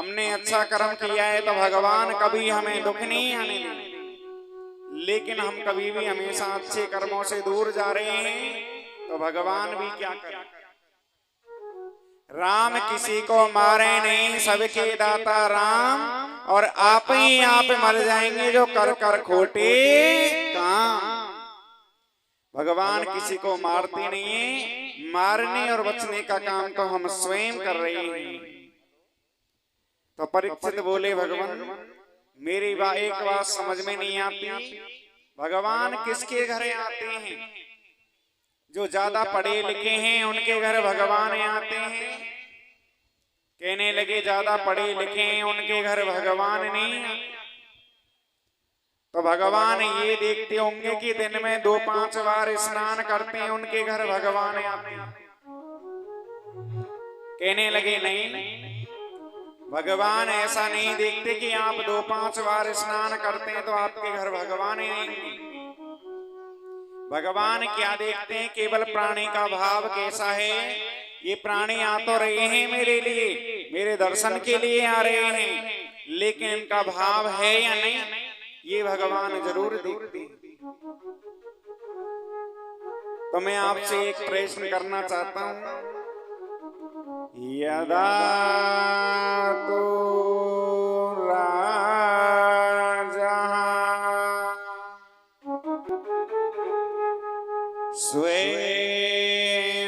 हमने अच्छा कर्म किया है तो भगवान कभी हमें दुख नहीं आने देंगे, लेकिन हम कभी भी हमेशा अच्छे कर्मों से दूर जा रहे हैं तो भगवान भी क्या करें। राम किसी को मारे नहीं, सबके दाता राम, और आप ही आप मर जाएंगे जो कर कर खोटे काम। भगवान किसी को मारते नहीं है, मारने और बचने का काम तो हम स्वयं कर रहे हैं। तो परीक्षित बोले, भगवान मेरी एक बात समझ में नहीं आती, भगवान किसके घरे आते हैं? जो ज्यादा पढ़े लिखे हैं उनके घर भगवान आते हैं। कहने लगे ज्यादा पढ़े लिखे हैं उनके घर भगवान नहीं आते। तो भगवान ये देखते होंगे कि दिन में 2-5 बार स्नान करते हैं, उनके घर भगवान आते हैं। कहने लगे नहीं, भगवान ऐसा नहीं देखते कि आप 2-5 बार स्नान करते हैं तो आपके घर भगवान आएंगे। भगवान क्या देखते हैं? केवल प्राणी का भाव कैसा है। ये प्राणी आ तो रहे हैं मेरे लिए, मेरे दर्शन के लिए आ रहे हैं, लेकिन इनका भाव है या नहीं, ये भगवान जरूर देखते हैं। तो मैं आपसे एक प्रश्न करना चाहता हूं, यदा तो राजा स्वे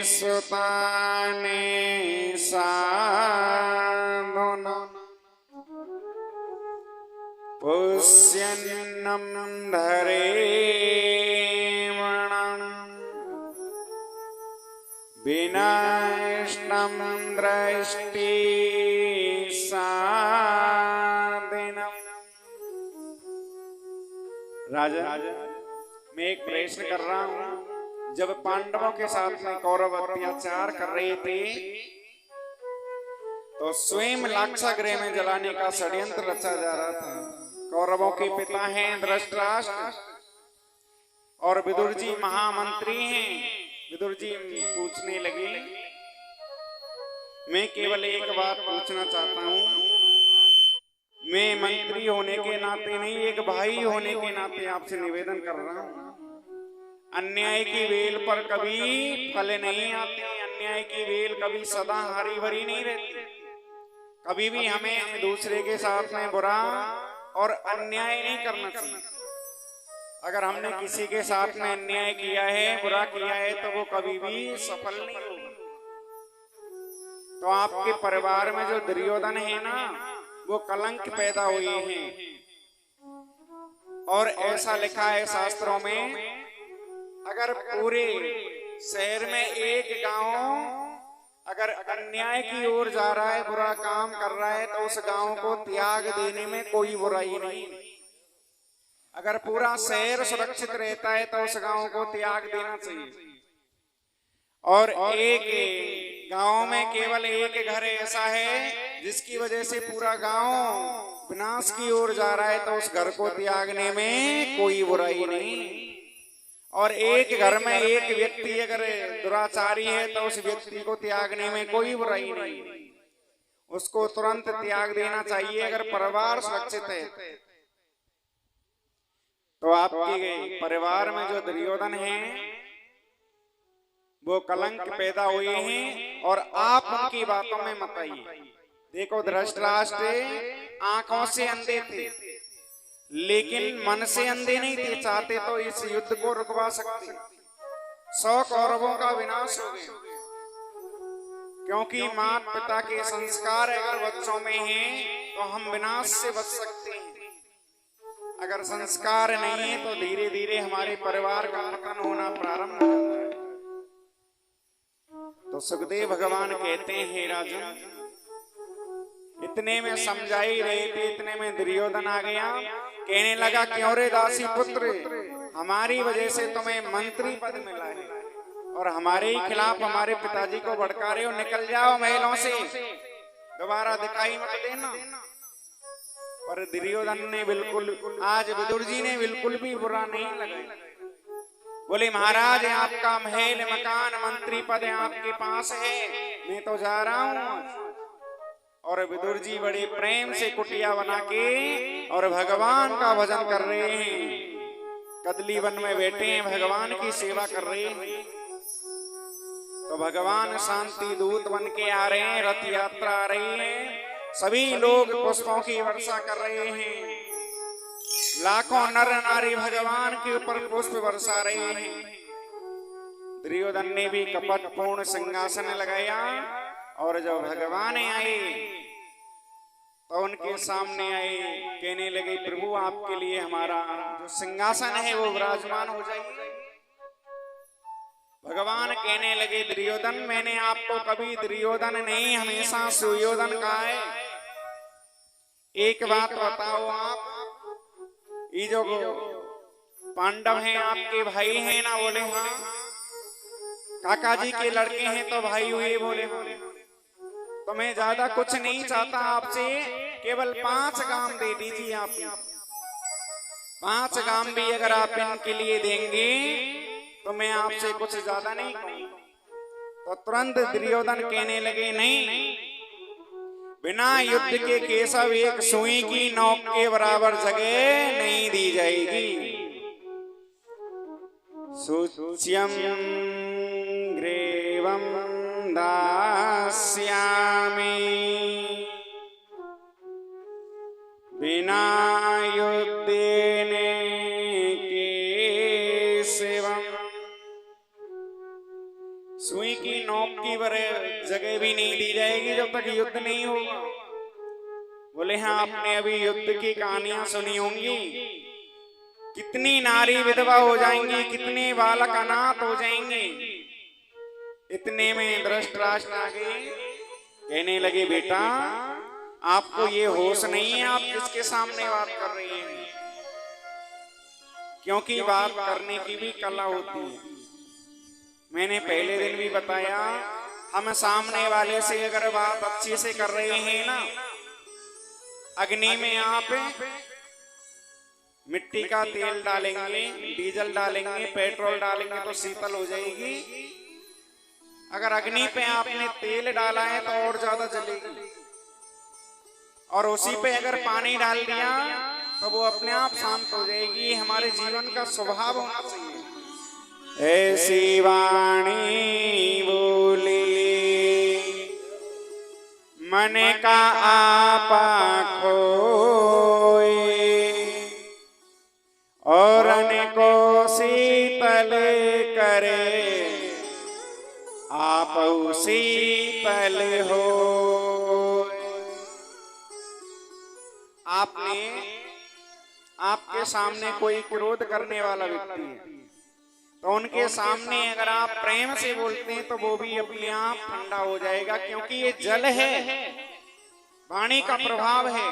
सुताने साधुन पुष्यन्नं धरेमणं विनष्टं दृष्टि साधिनम्। राजा, मैं एक प्रश्न कर रहा हूं। जब पांडवों के साथ में कौरव अत्याचार कर रहे थे तो स्वयं लाक्षागृह में जलाने का षड्यंत्र रचा जा रहा था। कौरवों के पिता हैं धृतराष्ट्र और विदुर जी महामंत्री हैं। विदुर जी पूछने लगे, मैं केवल एक बात पूछना चाहता हूं, मैं मंत्री होने के नाते नहीं, एक भाई होने के नाते आपसे निवेदन कर रहा हूं। अन्याय की बेल पर कभी फल नहीं आते, अन्याय की बेल कभी सदा हरी भरी नहीं रहती। कभी भी हमें दूसरे के साथ में बुरा और अन्याय नहीं करना चाहिए। अगर हमने किसी के साथ में अन्याय किया है, बुरा किया है, तो वो कभी भी सफल नहीं होगा। तो आपके परिवार में जो दुर्योधन है ना, वो कलंक पैदा हुए हैं। और ऐसा लिखा है शास्त्रों में, अगर पूरे शहर में एक गांव अगर अन्याय की ओर जा रहा है, बुरा काम कर रहा है, तो उस गांव को त्याग देने में कोई बुराई नहीं। अगर पूरा शहर सुरक्षित रहता है तो उस गांव को त्याग देना चाहिए। और एक गांव में केवल एक घर ऐसा है जिसकी वजह से पूरा गांव विनाश की ओर जा रहा है, तो उस घर को त्यागने में कोई बुराई नहीं। और एक घर में एक व्यक्ति अगर दुराचारी है तो उस व्यक्ति को त्यागने में कोई बुराई नहीं, उसको तुरंत त्याग देना चाहिए अगर परिवार सुरक्षित है। तो आपके परिवार में जो दुर्योधन हैं वो कलंक पैदा हुए हैं और आप उनकी बातों में मत आइए। देखो, धृतराष्ट्र आंखों से अंधे थे लेकिन मन से अंधे नहीं थे। चाहते तो इस युद्ध को रुकवा सकते, 100 कौरवों का विनाश हो गया। क्योंकि माता पिता के संस्कार अगर बच्चों में हैं तो हम विनाश से बच सकते हैं। अगर संस्कार नहीं है तो धीरे धीरे हमारे परिवार का पतन होना प्रारंभ होता है। तो सुखदेव भगवान कहते हैं, हे राजन, इतने में समझा ही रहे थे, इतने में दुर्योधन आ गया। कहने लगा, क्यों रे दासी पुत्र, हमारी वजह से तुम्हें मंत्री पद मिला है और हमारे ही खिलाफ हमारे पिताजी को भड़का रहे हो। निकल जाओ महलों से, दोबारा दिखाई मत देना। पर दुर्योधन ने बिल्कुल, आज विदुर जी ने बिल्कुल भी बुरा नहीं लगाया। बोले, महाराज आपका महल मकान मंत्री पद आपके पास है, मैं तो जा रहा हूँ। और विदुर जी बड़े प्रेम से कुटिया बना के और भगवान का भजन कर रहे हैं। कदली वन में बैठे हैं, भगवान की सेवा कर रहे हैं। तो भगवान शांति दूत बन के आ रहे हैं, रथ यात्रा आ रही है, सभी लोग पुष्पों की वर्षा कर रहे हैं। लाखों नर नारी भगवान के ऊपर पुष्प बरसा रहे हैं। दुर्योधन ने भी कपटपूर्ण सिंहासन लगाया और जब भगवान आए तो उनके सामने आए, कहने लगे प्रभु आपके लिए हमारा जो सिंहासन है वो विराजमान हो जाए। भगवान कहने लगे दुर्योधन मैंने आपको कभी दुर्योधन नहीं हमेशा सुयोधन कहा है। एक बात बताओ, आप ये जो पांडव हैं आपके भाई हैं ना? बोले हाँ। काका जी के लड़के हैं तो भाई हुए? बोले हाँ। तो मैं ज्यादा कुछ नहीं चाहता आपसे, केवल 5 गांव दे दीजिए आप। 5 गांव भी अगर आप इनके लिए देंगे तो मैं आपसे कुछ ज्यादा नहीं कहूंगा। तो तुरंत दुर्योधन कहने लगे नहीं, बिना युद्ध के केशव एक सुई की नोक के बराबर जगह नहीं दी जाएगी। सुच्यम ग्रेवम दास्यामि बिना युद्धेन केशवम्। सुई की नोक की जगह भी नहीं दी जाएगी जब तक युद्ध नहीं होगा। बोले हाँ, आपने अभी युद्ध की कहानियां सुनी होंगी, कितनी नारी विधवा हो जाएंगी, कितने बालक अनाथ हो जाएंगे। इतने में धृतराष्ट्र आ गए, कहने लगे बेटा आपको ये होश नहीं है, आप किसके सामने बात कर रही हैं? क्योंकि बात करने की भी कला होती है। मैंने पहले दिन भी बताया, हम सामने वाले से अगर बात अच्छे से कर रहे हैं ना, अग्नि में आप मिट्टी का तेल डालेंगे, डीजल डालेंगे, पेट्रोल डालेंगे तो शीतल हो जाएगी। अगर अग्नि पे आपने तेल डाला है तो और ज्यादा जलेगी। और उसी पे अगर पानी डाल दिया तो वो अपने आप शांत हो जाएगी। हमारे जीवन का स्वभाव होना चाहिए। ऐसी वाणी बोली मन का आपा खोए, और अनेको शीतल करे आप शीतल हो। आपके सामने कोई क्रोध करने वाला व्यक्ति है तो उनके सामने अगर आप प्रेम से बोलते हैं तो वो भी अपने आप ठंडा हो जाएगा, क्योंकि ये जल है, वाणी का प्रभाव है।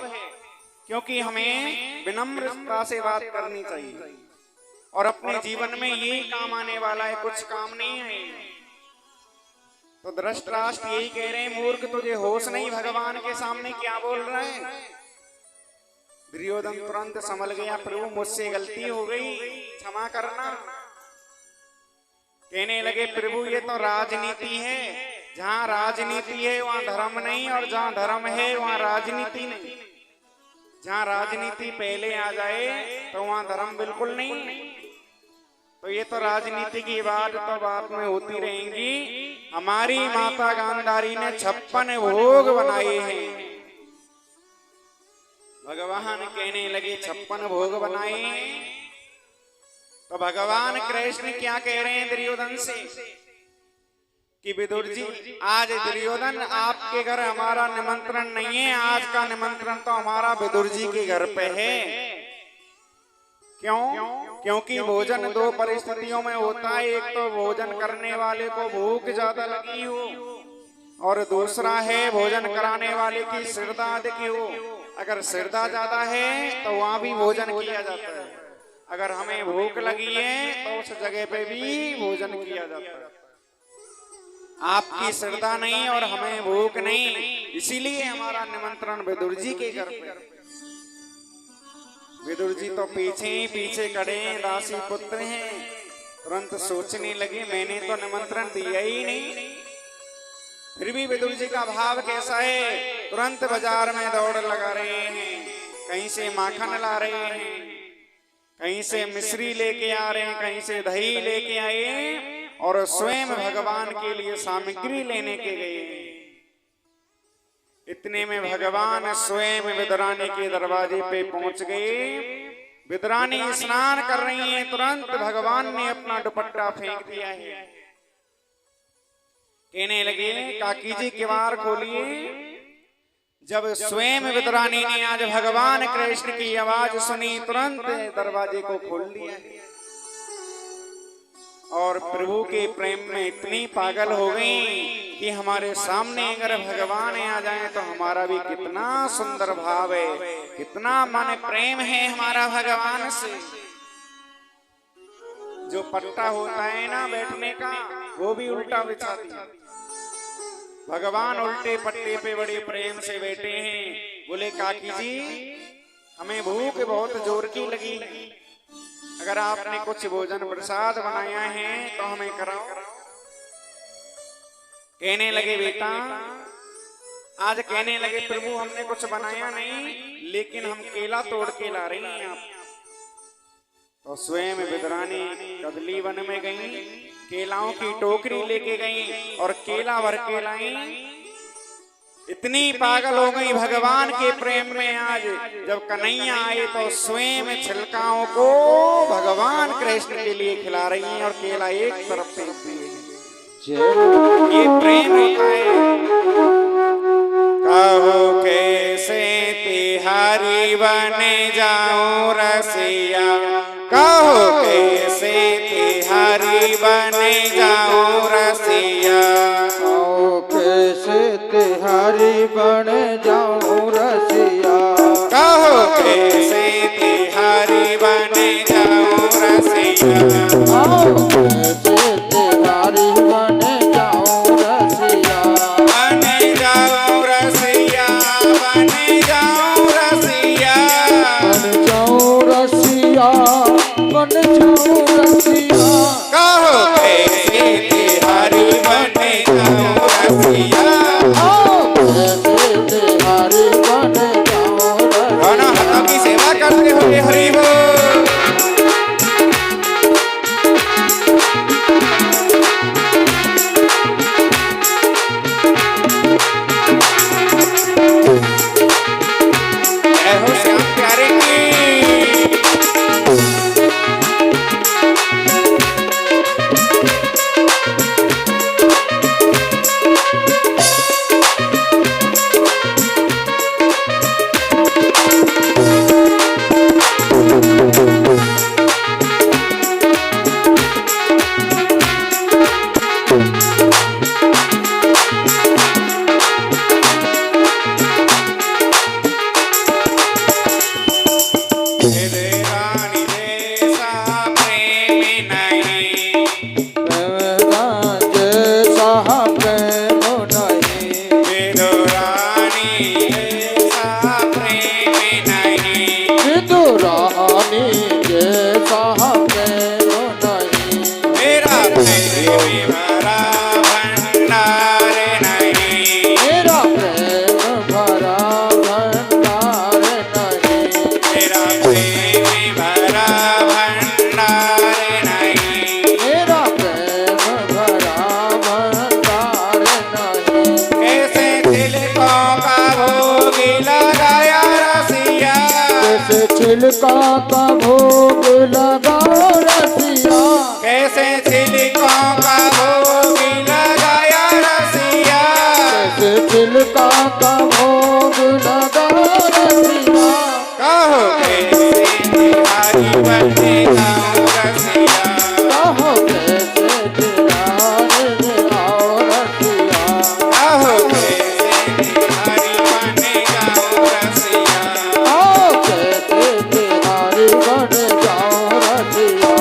क्योंकि हमें विनम्रता से बात करनी चाहिए और अपने जीवन में यही काम आने वाला है, कुछ काम नहीं है। तो धृतराष्ट्र यही कह रहे हैं, मूर्ख तुझे होश नहीं, भगवान के सामने क्या बोल रहे हैं? दुर्योधन तुरंत संभल गया, प्रभु मुझसे गलती हो गई, क्षमा करना। कहने लगे प्रभु ये तो राजनीति है, जहाँ राजनीति है वहाँ धर्म नहीं, और जहाँ धर्म है वहाँ राजनीति नहीं। जहाँ राजनीति पहले आ जाए तो वहाँ धर्म बिल्कुल नहीं। तो ये तो राजनीति की बात तो बात में होती रहेंगी। हमारी माता गांधारी ने 56 भोग बनाए हैं। भगवान कहने लगे 56 भोग बनाए हैं। तो भगवान कृष्ण क्या कह रहे हैं दुर्योधन से कि विदुर जी, आज दुर्योधन आपके घर हमारा निमंत्रण नहीं है, आज का निमंत्रण तो हमारा विदुर जी के घर पे है। क्यों? क्योंकि भोजन 2 परिस्थितियों में होता है। एक तो भोजन करने वाले को भूख ज्यादा लगी हो, और दूसरा है भोजन कराने वाले की श्रद्धा अधिक हो। अगर श्रद्धा ज्यादा है तो वहां भी भोजन किया जाता है। अगर हमें भूख लगी है तो उस जगह पे भी भोजन किया जाता है। आपकी श्रद्धा नहीं और हमें भूख नहीं, इसीलिए हमारा निमंत्रण विदुर जी के घर पे। विदुर जी तो पीछे ही पीछे खड़े हैं, दासी पुत्र हैं। तुरंत सोचने लगे मैंने तो निमंत्रण दिया ही नहीं। फिर भी विदुर जी का भाव कैसा है? तुरंत बाजार में दौड़ लगा रहे हैं, कहीं से माखन ला रहे हैं, कहीं से मिश्री लेके आ रहे हैं, कहीं से दही लेके आए और स्वयं भगवान के लिए सामग्री लेने के गए। इतने में भगवान स्वयं विदुरानी के दरवाजे पे पहुंच गए। विदुरानी स्नान कर रही हैं, तुरंत भगवान ने अपना दुपट्टा फेंक दिया है। कहने लगे काकी जी किवाड़ खोलिए। जब स्वयं विदुरानी ने आज भगवान कृष्ण की आवाज सुनी, तुरंत दरवाजे को खोल दिया और प्रभु के प्रेम में इतनी पागल हो गई कि हमारे सामने अगर भगवान आ जाए तो हमारा भी कितना सुंदर भाव है, कितना मन प्रेम है हमारा भगवान से। जो पट्टा होता है ना बैठने का, वो भी उल्टा बिछा दिया। भगवान उल्टे पट्टे पे बड़े प्रेम से बैठे हैं। बोले काकी जी हमें भूख बहुत जोर की लगी, अगर आपने कुछ भोजन प्रसाद बनाया है तो हमें कराओ। कहने लगे बेटा, आज कहने लगे प्रभु हमने कुछ बनाया नहीं, लेकिन हम केला तोड़ के ला रही हैं आप। तो स्वयं विदुरानी कदली वन में गई, केलाओं की टोकरी लेके गई और केला भर के लाई। इतनी पागल हो गई भगवान के प्रेम में। आज जब कन्हैया आए तो स्वयं छिलकाओं को भगवान कृष्ण के लिए खिला रही हैं और केला एक तरफ फेंक दिए। ये प्रेम होता है। कहो कैसे तिहारी बने जाऊं रसिया, कहो कैसे तिहारी बने जाऊं रसिया, कहो कैसे तिहारी बने जाऊं रसिया, कहो कैसे तिहारी बने जाऊं रसिया, कहो कैसे तिहारी बने जाऊं रसिया, बने जाऊं रसिया, बने जाऊं रसिया, बन जाऊं रसिया, बन जाऊं रसिया, कहो कैसे तिहारी बने जाऊं रसिया, कैसे तिहारी बने जाऊं रसिया। दोनों हाथों की सेवा करते हुए हरि बोल। जय हो श्याम प्यारे की। विदुरानी जैसा प्रेम नहीं, जैसा प्रेम नहीं, विदुरानी जैसा प्रेम नहीं, विदुरानी जैसा प्रेम नहीं, मेरा प्रेम भरा भंडार नहीं, मेरा प्रेम भरा भंडार नहीं, मेरा प्रेम भरा भंडार नहीं, मेरा प्रेम भरा भंडार नहीं। कैसे तिलकों का भोग लगाया रसिया, कैसे छिलका का भोग लगाओ रसिया, कैसे तिलकों का भोग लगाया रसिया, कैसे छिलका का भोग लगाओ रसिया, कहो कैसे तिहारी बने जाऊं रसिया, कहो कैसे तिहारी आओ रसिया, कहो कैसे तिहारी बने जाऊं रसिया, आओ कैसे तिहारी बन जाओ रसिया।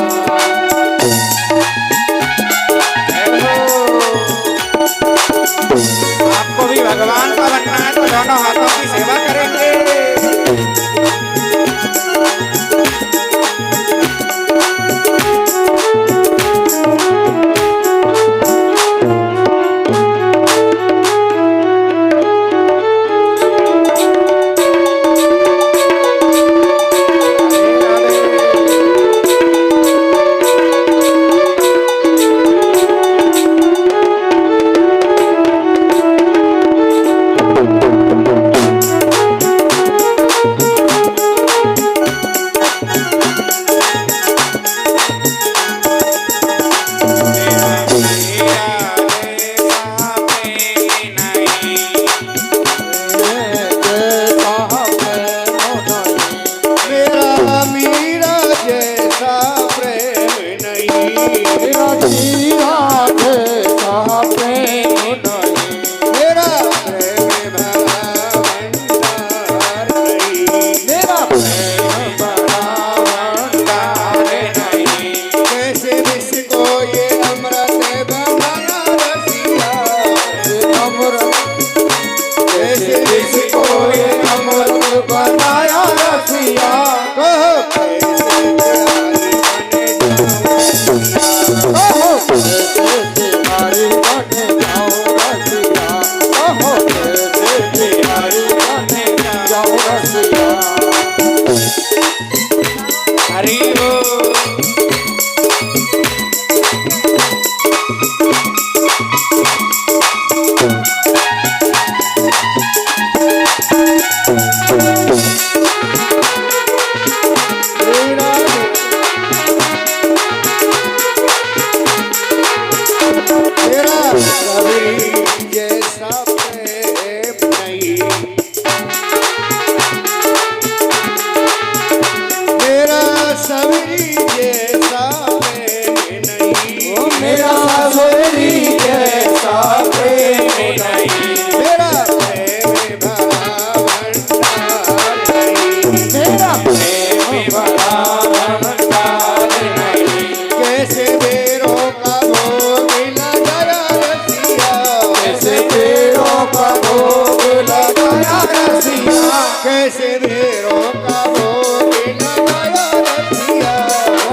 कैसे भेड़ों का भोग लगाया रसिया,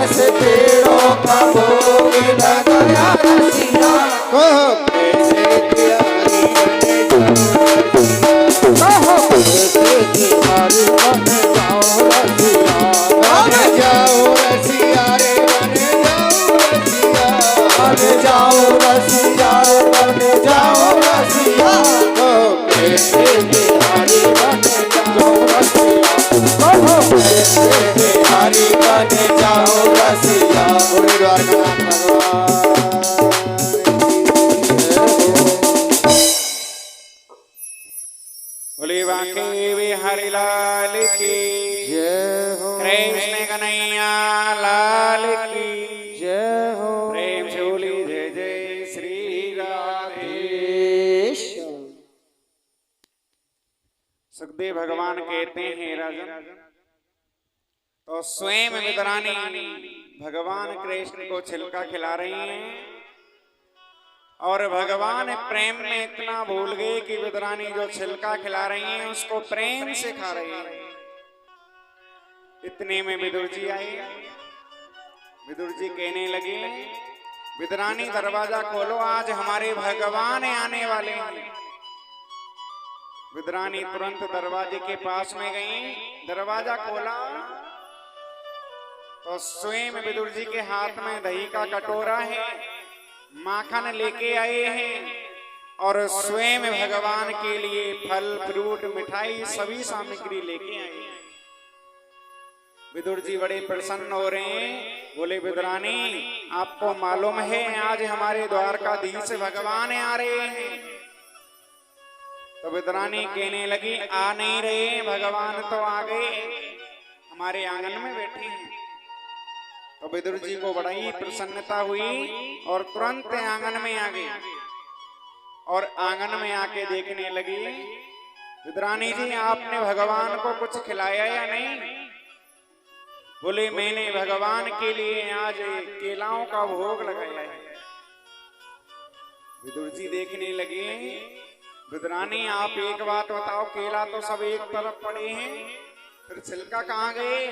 कैसे भेड़ों का भोग लगाया रसिया, कहो कैसे प्यारी बने जाओ, कहो कैसे प्यारी बने जाओ रसिया, बने जाओ रसिया रे बने जाओ रसिया, कहो कैसे प्यारी बने हरि बने जाओ रसिया। बोले बांके बिहारी लाल की जय हो, कृष्ण कन्हैया लाल की जय हो। प्रेम से बोली जय जय श्री राधे। सुखदेव भगवान कहते हैं राजन, तो स्वयं विदरानी भगवान कृष्ण को छिलका खिला रही हैं और भगवान प्रेम में इतना भूल गए कि विदरानी जो छिलका खिला रही हैं उसको प्रेम से खा रही हैं। इतने में विदुर जी आए। विदुर जी कहने लगे, विदरानी दरवाजा खोलो, आज हमारे भगवान आने वाले हैं। विदरानी तुरंत दरवाजे के पास में गई, दरवाजा खोला तो स्वयं विदुर जी के हाथ में दही का कटोरा है, माखन लेके आए हैं और स्वयं भगवान के लिए फल फ्रूट मिठाई सभी सामग्री लेके आए हैं। विदुर जी बड़े प्रसन्न हो रहे हैं। बोले विदरानी आपको मालूम है आज हमारे द्वारकाधीश भगवान आ रहे हैं। तो विदरानी कहने लगी, आ नहीं रहे, भगवान तो आ गए, हमारे आंगन में बैठे हैं। तो विदुर जी को बड़ा ही प्रसन्नता हुई और तुरंत आंगन में आ गए और आंगन में आके देखने लगी, विदरानी जी आपने भगवान को कुछ खिलाया या नहीं? बोले मैंने भगवान के लिए आज केलाओं का भोग लगाया है। विदुर जी देखने लगे, विदरानी आप एक बात बताओ, केला तो सब एक तरफ पड़े हैं, फिर छिलका कहाँ गए?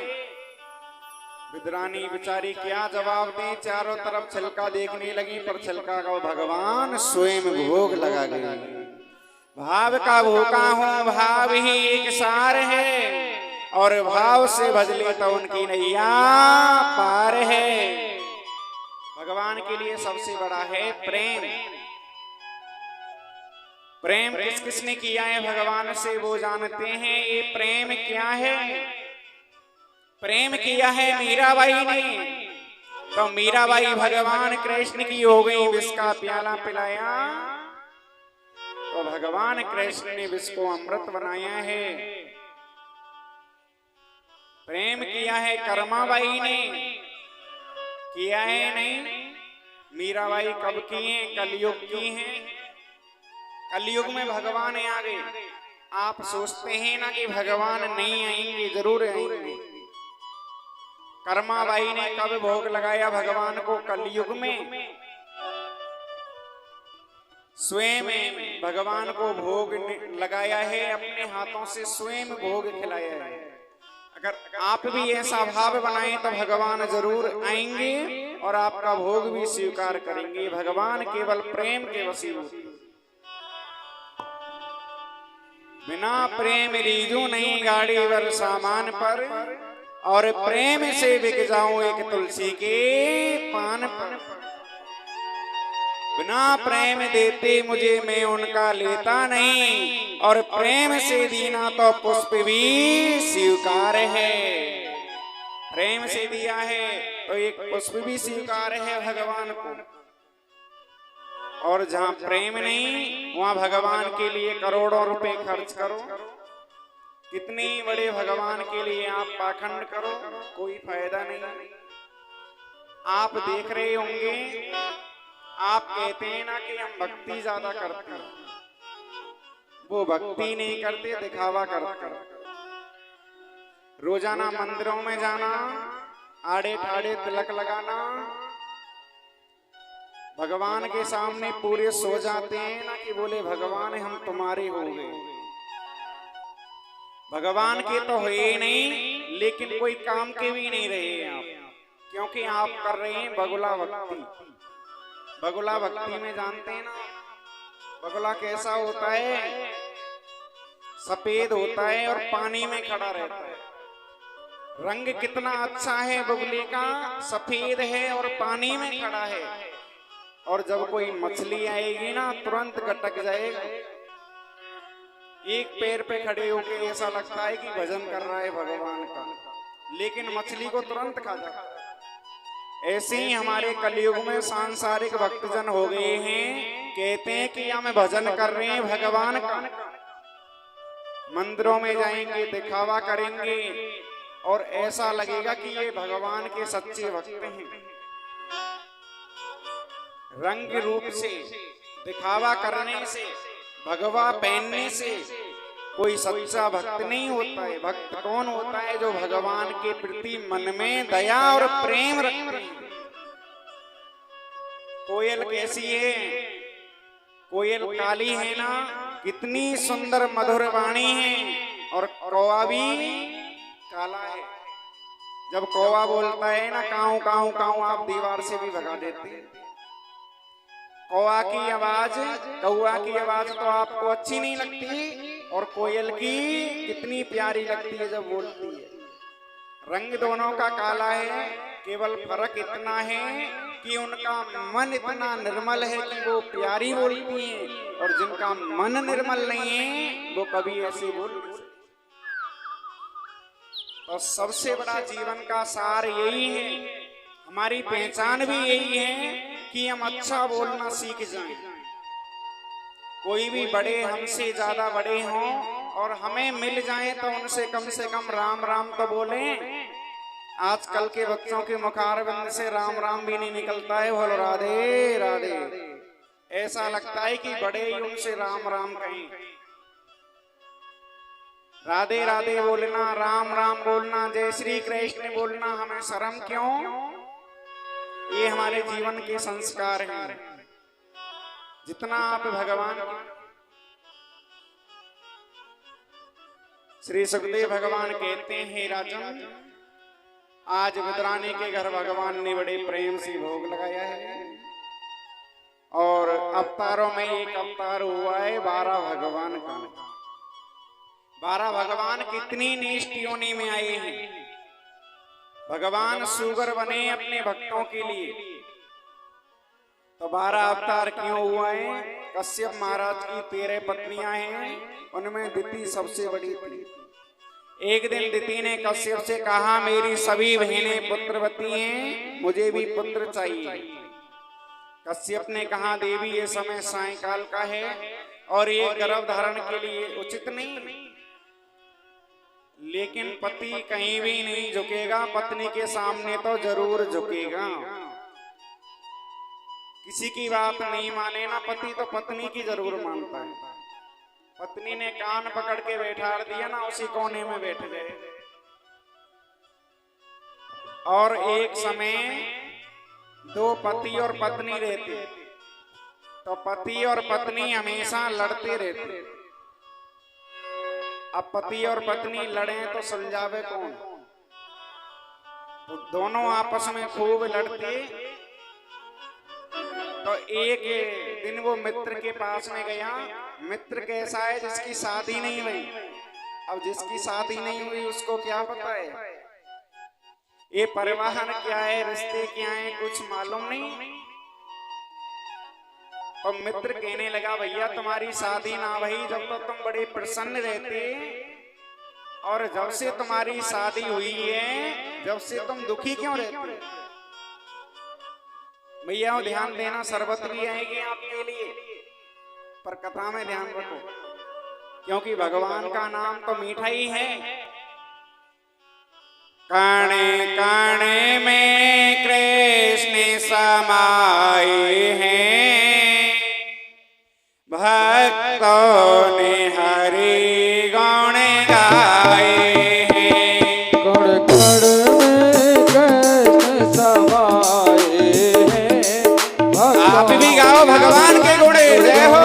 विदरानी बेचारी क्या जवाब दे, चारों तरफ छिलका देखने लगी पर छिलका का भगवान स्वयं भोग लगा गए। भाव का भूखा हूँ, भाव ही एक सार है और भाव से भजले तो उनकी नैया पार है। भगवान के लिए सबसे बड़ा है प्रेम। प्रेम किस किसने किया है भगवान से वो जानते हैं। ये प्रेम क्या है? प्रेम किया है मीराबाई ने। तो मीराबाई भगवान कृष्ण की हो गई, विष का प्याला पिलाया तो भगवान कृष्ण ने विष को अमृत बनाया है। प्रेम किया है कर्माबाई ने, किया है नहीं? मीराबाई कब की है? कलयुग की है। कलयुग में भगवान आ गए। आप सोचते हैं ना कि भगवान नहीं आएंगे, जरूर आएंगे। कर्माबाई ने कब भोग लगाया भगवान को? कलयुग में। स्वयं भगवान को भोग लगाया है, अपने हाथों से स्वयं भोग खिलाया है। अगर आप भी ऐसा भाव बनाएं तो भगवान जरूर आएंगे और आपका भोग भी स्वीकार करेंगे। भगवान केवल प्रेम के वसीले। बिना प्रेम रीजू नहीं गाड़ी वर सामान पर, और प्रेम से बिक जाऊं एक तुलसी के पान पर। बिना प्रेम देते मुझे मैं उनका लेता नहीं, और प्रेम से दीना तो पुष्प भी स्वीकार है। प्रेम से दिया है तो एक पुष्प भी स्वीकार है भगवान को। और जहाँ प्रेम नहीं वहाँ भगवान के लिए करोड़ों रुपए खर्च करो, कितने बड़े भगवान के लिए आप पाखंड करो, कोई फायदा नहीं। आप देख रहे होंगे, आप कहते हैं ना कि हम भक्ति ज्यादा करते हैं, वो भक्ति नहीं करते, दिखावा करते हैं। रोजाना मंदिरों में जाना, आड़े ठाड़े तिलक लगाना, भगवान के सामने पूरे सो जाते हैं ना कि बोले भगवान हम तुम्हारे हो गए। भगवान के तो हुए नहीं, लेकिन कोई काम के भी नहीं रहे आप, क्योंकि आप कर रहे हैं बगुला भक्ति। बगुला भक्ति में जानते हैं ना, बगुला कैसा होता है? सफेद होता है और पानी में खड़ा रहता है। रंग कितना अच्छा है बगुले का, सफेद है और पानी में खड़ा है। और जब कोई मछली आएगी ना तुरंत गटक जाएगा। एक पैर पे खड़े होके ऐसा लगता है कि भजन कर रहा है भगवान का, लेकिन मछली को तुरंत खा जाता है। ऐसे ही हमारे कलयुग में सांसारिक भक्तजन हो गए हैं, कहते हैं कि हम भजन कर रहे हैं भगवान का। मंदिरों में जाएंगे, दिखावा करेंगे और ऐसा लगेगा कि ये भगवान के सच्चे भक्त हैं। रंग रूप से, दिखावा करने से, भगवा पहनने से कोई सच्चा भक्त नहीं होता है। भक्त कौन होता है? जो भगवान के प्रति मन में दया और प्रेम रखते हैं। कोयल कैसी है? कोयल काली है ना, कितनी सुंदर मधुर वाणी है। और कौवा भी काला है। जब कौवा बोलता है ना काऊ काऊ काऊ, आप दीवार से भी भगा देते हैं। कौवा की आवाज, कौवा की आवाज तो आपको अच्छी नहीं लगती, और कोयल की कितनी प्यारी लगती है जब बोलती है। रंग दोनों का काला है, केवल फर्क इतना है कि उनका मन इतना निर्मल है कि वो प्यारी बोलती हैं, और जिनका मन निर्मल नहीं है वो कभी ऐसे बोल नहीं सकते। तो सबसे बड़ा जीवन का सार यही है, हमारी पहचान भी यही है कि हम अच्छा बोलना सीख जाएं। कोई भी बड़े हमसे ज्यादा बड़े हों और हमें मिल जाएं तो उनसे कम से कम राम राम तो बोलें। आजकल के बच्चों के मुखारबिंद से राम राम भी नहीं निकलता है, बोलो राधे राधे। ऐसा लगता है कि बड़े ही उनसे राम राम कहें। राधे राधे बोलना, राम राम बोलना, जय श्री कृष्ण बोलना हमें शर्म क्यों? ये हमारे जीवन के संस्कार हैं। जितना आप भगवान, श्री सुखदेव भगवान कहते हैं, राजन आज विद्रानी के घर भगवान ने बड़े प्रेम से भोग लगाया है, और अवतारों में एक अवतार हुआ है 12 भगवान का। 12 भगवान कितनी निष्ठ योनि में आए हैं। भगवान सुगर बने अपने भक्तों के लिए, तो 12 अवतार क्यों हुआ है? कश्यप महाराज की 13 पत्नियां हैं, उनमें दिति सबसे बड़ी थी। एक दिन दिति ने कश्यप से कहा, मेरी सभी बहनें पुत्रवती हैं, मुझे भी पुत्र चाहिए। कश्यप ने कहा, देवी ये समय सायंकाल का है और ये गर्भ धारण के लिए उचित नहीं। लेकिन पति कहीं भी नहीं झुकेगा, पत्नी के सामने तो जरूर झुकेगा। किसी की बात नहीं माने ना पति, तो पत्नी की जरूर मानता है। पत्नी ने कान पकड़ के बैठा दिया ना, उसी कोने में बैठ गए। और एक समय 2 पति और पत्नी रहते, तो पति और पत्नी हमेशा लड़ते रहते। अब पति और पत्नी लड़े तो सुलझावे कौन? तो दोनों आपस में खूब लड़ते। तो एक दिन वो मित्र के पास में गया। मित्र कैसा है? जिसकी शादी नहीं हुई। अब जिसकी शादी नहीं हुई उसको क्या पता है ये परिवार क्या है, रिश्ते क्या है, कुछ मालूम नहीं। और मित्र कहने लगा भैया तुम्हारी शादी ना भई जब तो तुम बड़े प्रसन्न रहते, और जब से तुम्हारी शादी हुई है जब से तुम दुखी क्यों रहते। भैया ध्यान देना, शरबत भी आएगी आपके लिए, पर कथा में ध्यान रखो, क्योंकि भगवान का नाम तो मीठा ही है। काणे काणे में कृष्ण समाए हैं, भक्तों ने हरि गुण गाए हैं। कण कण में कृष्ण समाए हैं, आप भी गाओ भगवान के गुण, जय हो।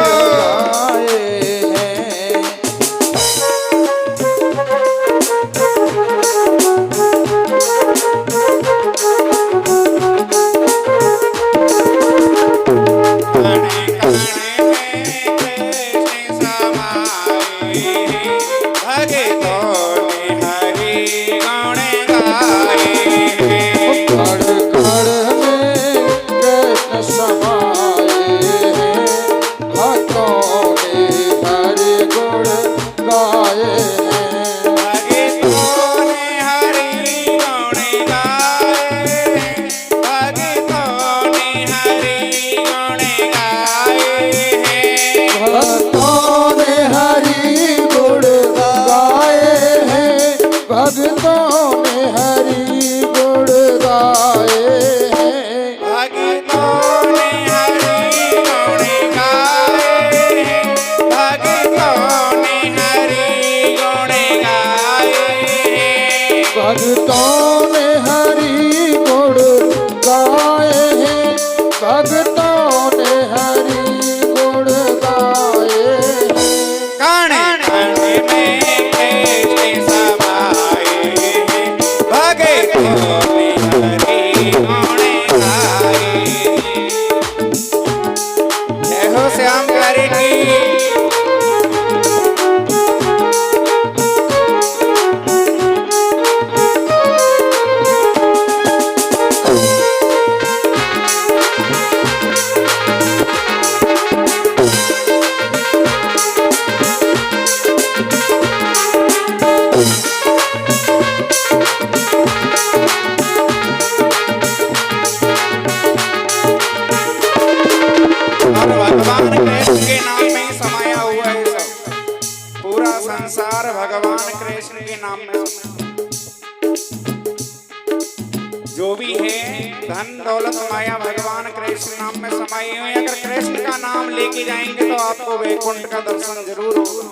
भक्तों ने हरि गुण गाए हैं, भक्तों ने हरि गुण गाए हैं। काणे काणे में कृष्ण समाए हैं, भक्तों ने हरि गुण गाए। जय हो श्याम प्यारे की। भगवान कृष्ण के नाम में ही समाया हुआ है सब, पूरा संसार भगवान कृष्ण के नाम में। जो भी है धन दौलत माया भगवान कृष्ण नाम में समाई हुई। अगर कृष्ण का नाम लेके जाएंगे तो आपको वैकुंठ का दर्शन जरूर होगा।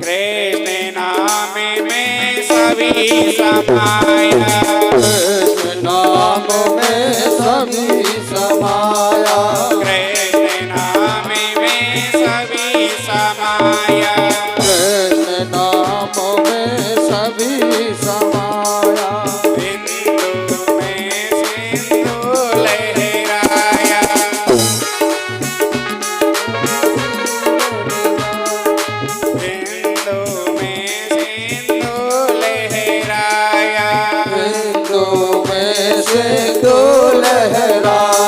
कृष्ण नाम में सभी समाया, कृष्ण नाम में सभी समाया, कृष्ण नाम में सभी समाया, कृष्ण नाम में सभी समाया। बिंदु में सिंधु लहराया, बिंदु में सिंधु लहराया, बिंदु में सिंधु लहराया।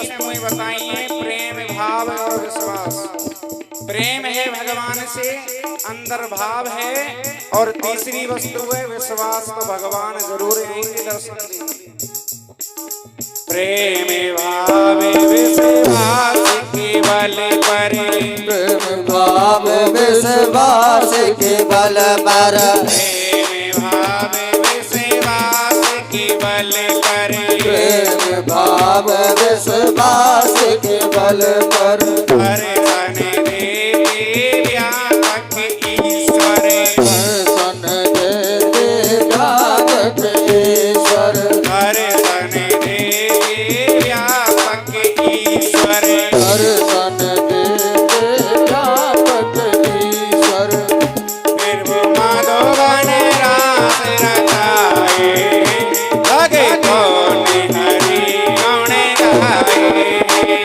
वस्तुएं बताई हैं, प्रेम, भाव और विश्वास। प्रेम है भगवान से, अंदर भाव है, और तीसरी वस्तु है विश्वास। तो भगवान जरूर आएंगे दर्शन देंगे। प्रेम भाव विश्वास के बल पर, प्रेम भाव विश्वास के बल पर, प्रेम भाव विश्वास के बल पर, प्रेम भाव विश्वास के बल पर, दर्शन देते व्यापक ईश्वर, दर्शन देते व्यापक ईश्वर, दर्शन देते व्यापक ईश्वर, दर्शन देते व्यापक ईश्वर। फिर वो माधवन रास रचाए, लगे कौन हरि गुण गाए।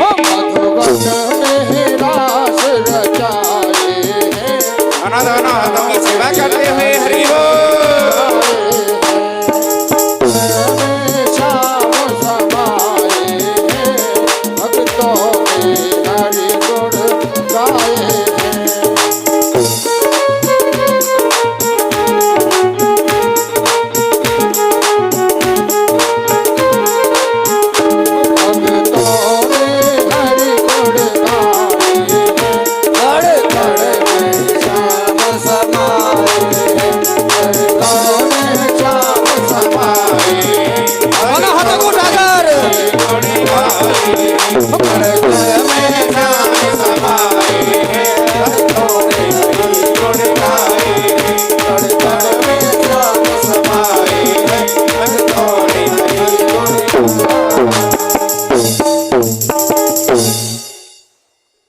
मधुबन में रास रचाए, दोनों हाथों की सेवा करते हुए हरि बोल। श्याम समाए, भक्तों में हरि गुण गाए। भक्तों में हरि गुण गाए, कड़ कड़ में श्याम समाए, भक्तों में श्याम समाए। दोनों हाथों को उठाकर गुण गाए, कड़ कड़ में श्याम समाए, भक्तों ने हरि गुण गाए, कड़ कड़ में श्याम समाए, भक्तों ने हरि गुण गाए।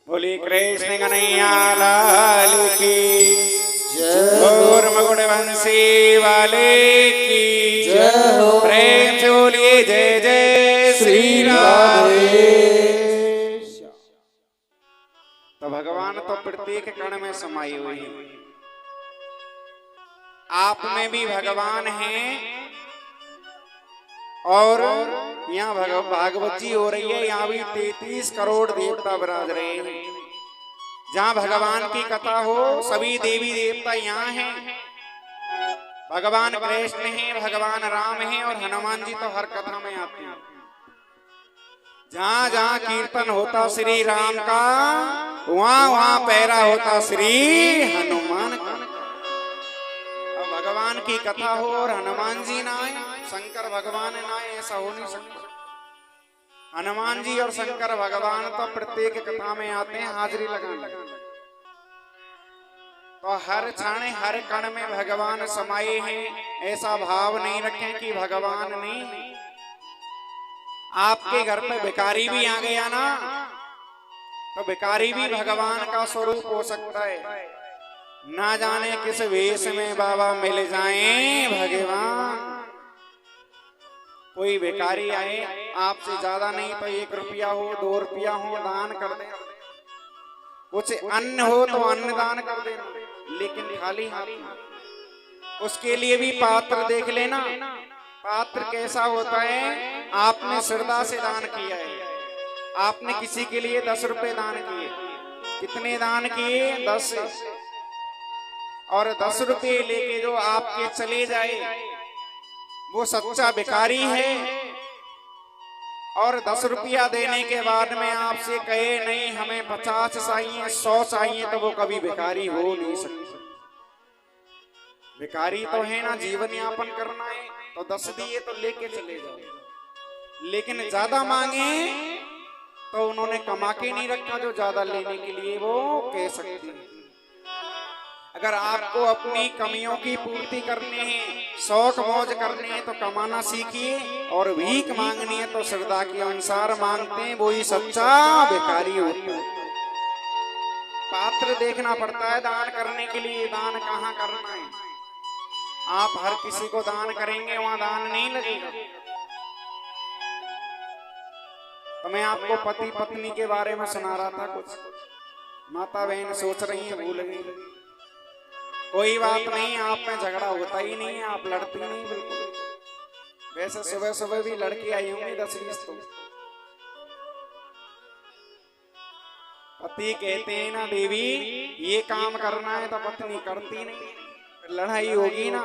बोली कृष्ण कन्हैया लाल की, और मकुड़ बंसी वाले की जय हो। प्रेम से बोलिए जय जय श्री राम। तो भगवान तो प्रत्येक कण में समाई हुई है। आप में भी भगवान हैं, और यहाँ भागवत जी हो रही है, यहाँ भी 33 करोड़ देवता विराज रहे हैं। जहाँ भगवान की कथा हो, सभी देवी देवता यहाँ हैं। भगवान कृष्ण हैं, भगवान राम हैं, और हनुमान जी तो हर कथा में आते हैं। जहाँ जहाँ कीर्तन होता श्री राम का, वहाँ वहाँ पैरा होता श्री हनुमान का। अब भगवान की कथा हो और हनुमान जी ना आए, शंकर भगवान ना आए, ऐसा हो नहीं सकता। हनुमान जी और शंकर भगवान तो प्रत्येक कथा में आते हैं हाजिरी लगाने। तो हर क्षण हर कण में भगवान समाये हैं। ऐसा भाव नहीं रखें कि भगवान नहीं। आपके घर पे भिखारी भी आ गया ना, तो भिखारी भी भगवान का स्वरूप हो सकता है। ना जाने किस वेश में बाबा मिल जाएं भगवान। कोई भिखारी आए, आपसे ज्यादा नहीं तो 1 रुपया हो, 2 रुपया हो, दान कर दे। कुछ अन्न हो तो अन्न दान कर दे, लेकिन खाली हाथ। उसके लिए भी पात्र देख लेना, पात्र कैसा होता है। आपने श्रद्धा से दान किया है। आपने किसी के लिए 10 रुपए दान किए। कितने दान किए? 10। और 10 रुपए लेके जो आपके चले जाए, वो सच्चा भिखारी है। और 10 रुपया देने के बाद में आपसे कहे नहीं हमें 50 चाहिए, 100 चाहिए, तो वो कभी भिखारी हो नहीं सकता। भिखारी तो है ना, जीवन यापन करना है, तो 10 दिए तो लेके चले जाओ। लेकिन ज्यादा मांगे तो उन्होंने कमा के नहीं रखा, जो ज्यादा लेने के लिए वो कह सकते हैं। अगर आपको अपनी कमियों की पूर्ति करनी है, शौक मौज करने हैं, तो कमाना सीखिए। और भीख मांगनी है तो श्रद्धा के अनुसार मांगते हैं, वो ही सच्चा भिखारी होता है। पात्र देखना पड़ता है दान करने के लिए। दान कहाँ करना है? आप हर किसी को दान करेंगे, वहां दान नहीं लगेगा। तो मैं आपको पति पत्नी के बारे में सुना रहा था। कुछ माता बहन सोच रही है भूल गई। कोई बात नहीं, आप में झगड़ा होता ही नहीं है, आप लड़ती नहीं बिल्कुल। वैसे सुबह सुबह भी लड़की आई होंगी 10-20 तो। पति कहते हैं ना देवी ये काम करना है तो पत्नी करती नहीं, फिर लड़ाई होगी ना।